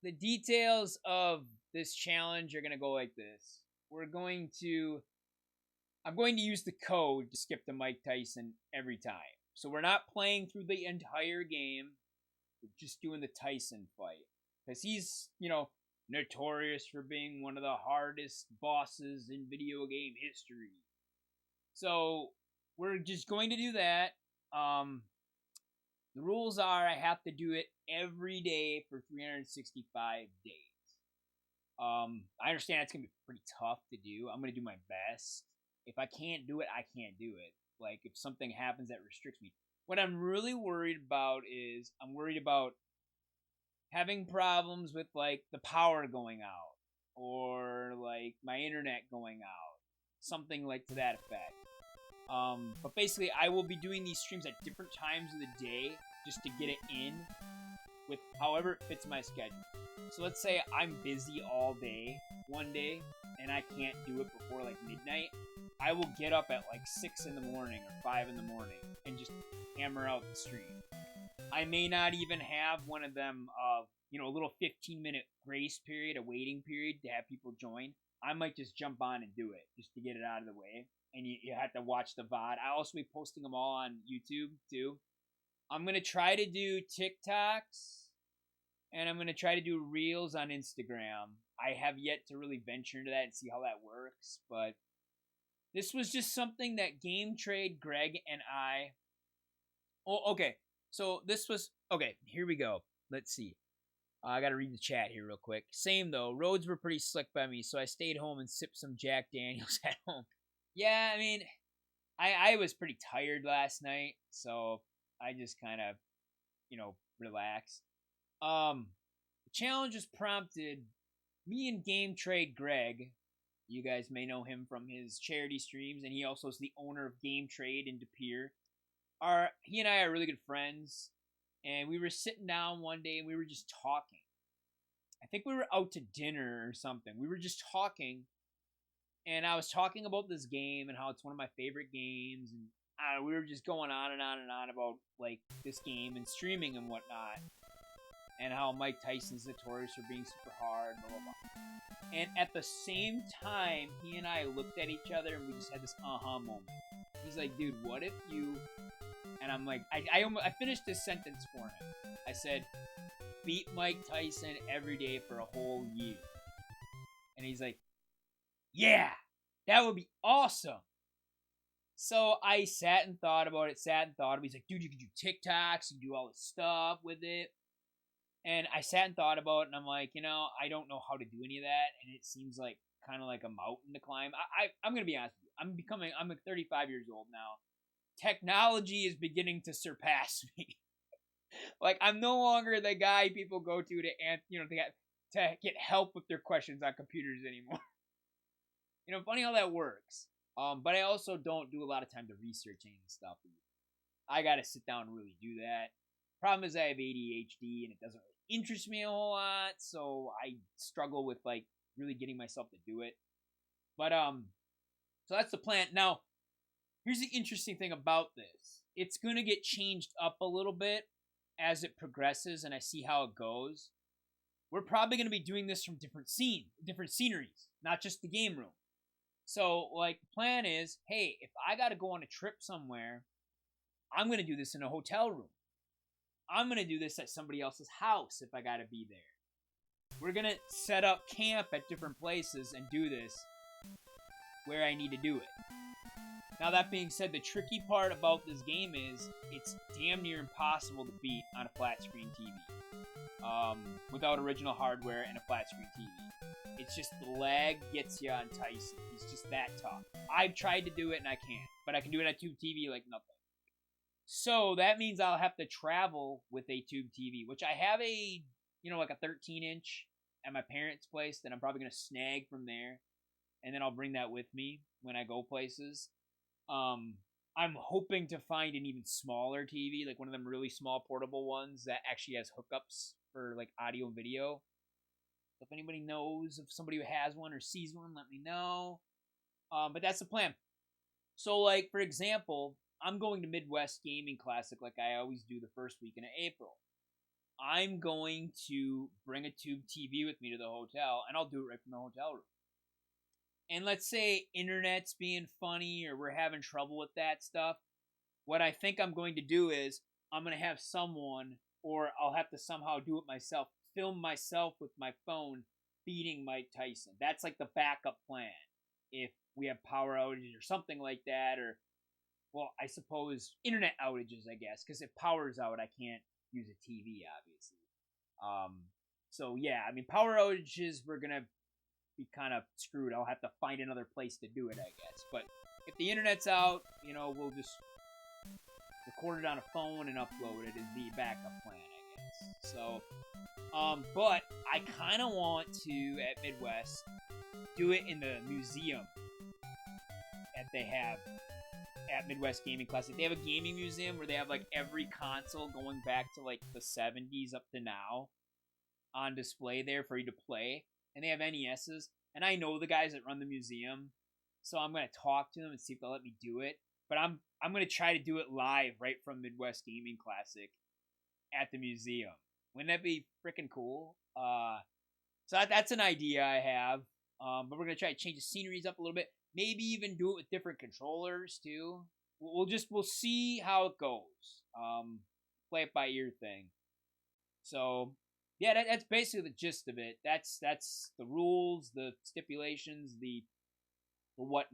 the details of this challenge are going to go like this. We're going to I'm going to use the code to skip to Mike Tyson every time. So we're not playing through the entire game. We're just doing the Tyson fight. Because he's, notorious for being one of the hardest bosses in video game history. So we're just going to do that. The rules are I have to do it every day for 365 days. I understand it's gonna be pretty tough to do. I'm gonna do my best. If I can't do it, I can't do it. Like if something happens that restricts me. What I'm really worried about is I'm worried about having problems with like the power going out or like my internet going out, something like to that effect. But basically, I will be doing these streams at different times of the day just to get it in with however it fits my schedule. So let's say I'm busy all day one day and I can't do it before like midnight. I will get up at like 6 in the morning or 5 in the morning and just hammer out the stream. I may not even have one of them, a little 15-minute grace period, a waiting period to have people join. I might just jump on and do it just to get it out of the way. And you have to watch the VOD. I'll also be posting them all on YouTube too. I'm going to try to do TikToks and I'm going to try to do Reels on Instagram. I have yet to really venture into that and see how that works, but this was just something that Game Trade, Greg, and I. Oh, okay. So this was. Okay, here we go. Let's see. I gotta read the chat here real quick. Same though. Roads were pretty slick by me, so I stayed home and sipped some Jack Daniels at home. Yeah, I mean, I was pretty tired last night, so I just kind of, relaxed. The challenge was prompted me and Game Trade Greg. You guys may know him from his charity streams, and he also is the owner of Game Trade in De Pere. He and I are really good friends, and we were sitting down one day and we were just talking. I think we were out to dinner or something. We were just talking, and I was talking about this game and how it's one of my favorite games, and we were just going on and on and on about like this game and streaming and whatnot, and how Mike Tyson's notorious for being super hard, blah blah blah. And at the same time, he and I looked at each other and we just had this moment. He's like, "Dude, what if you?" And I'm like, I finished this sentence for him. I said, "Beat Mike Tyson every day for a whole year." And he's like, "Yeah, that would be awesome." So I sat and thought about it, He's like, "Dude, you can do TikToks, you can do all this stuff with it." And I sat and thought about it, and I'm like, I don't know how to do any of that, and it seems like kind of like a mountain to climb. I'm going to be honest with you. I'm 35 years old now. Technology is beginning to surpass me. Like, I'm no longer the guy people go to get help with their questions on computers anymore. Funny how that works. But I also don't do a lot of time to research any of this stuff. I got to sit down and really do that. Problem is I have ADHD and it doesn't really interest me a whole lot, so I struggle with like really getting myself to do it. But so that's the plan. Now, here's the interesting thing about this. It's going to get changed up a little bit as it progresses and I see how it goes. We're probably going to be doing this from different sceneries, not just the game room. So, like, the plan is, hey, if I got to go on a trip somewhere, I'm going to do this in a hotel room. I'm going to do this at somebody else's house if I got to be there. We're going to set up camp at different places and do this where I need to do it. Now, that being said, the tricky part about this game is it's damn near impossible to beat on a flat screen TV. Without original hardware and a flat screen TV. It's just the lag gets you on Tyson. He's just that tough. I've tried to do it and I can't. But I can do it on tube TV like nothing. So that means I'll have to travel with a tube TV, which I have like a 13-inch at my parents' place that I'm probably going to snag from there. And then I'll bring that with me when I go places. I'm hoping to find an even smaller TV, like one of them really small portable ones that actually has hookups for like audio and video. So if anybody knows of somebody who has one or sees one, let me know. But that's the plan. So like, for example, I'm going to Midwest Gaming Classic like I always do the first weekend of April. I'm going to bring a tube TV with me to the hotel, and I'll do it right from the hotel room. And let's say internet's being funny or we're having trouble with that stuff. What I think I'm going to do is I'm going to have someone, or I'll have to somehow do it myself, film myself with my phone feeding Mike Tyson. That's like the backup plan if we have power outages or something like that, or, well, I suppose internet outages, I guess, because if power's out, I can't use a TV, obviously. Um, so yeah, I mean, power outages, we're gonna be kind of screwed. I'll have to find another place to do it, I guess. But if the internet's out, we'll just record it on a phone and upload it as the backup plan, I guess. So, but I kind of want to at Midwest do it in the museum that they have at Midwest Gaming Classic. They have a gaming museum where they have like every console going back to like the 70s up to now on display there for you to play. And they have NESs. And I know the guys that run the museum, so I'm gonna talk to them and see if they'll let me do it. But I'm gonna try to do it live right from Midwest Gaming Classic at the museum. Wouldn't that be freaking cool? So that's an idea I have. But we're gonna try to change the sceneries up a little bit. Maybe even do it with different controllers too. We'll see how it goes. Play it by ear thing. So yeah, that's basically the gist of it. That's the rules, the stipulations, the whatnot.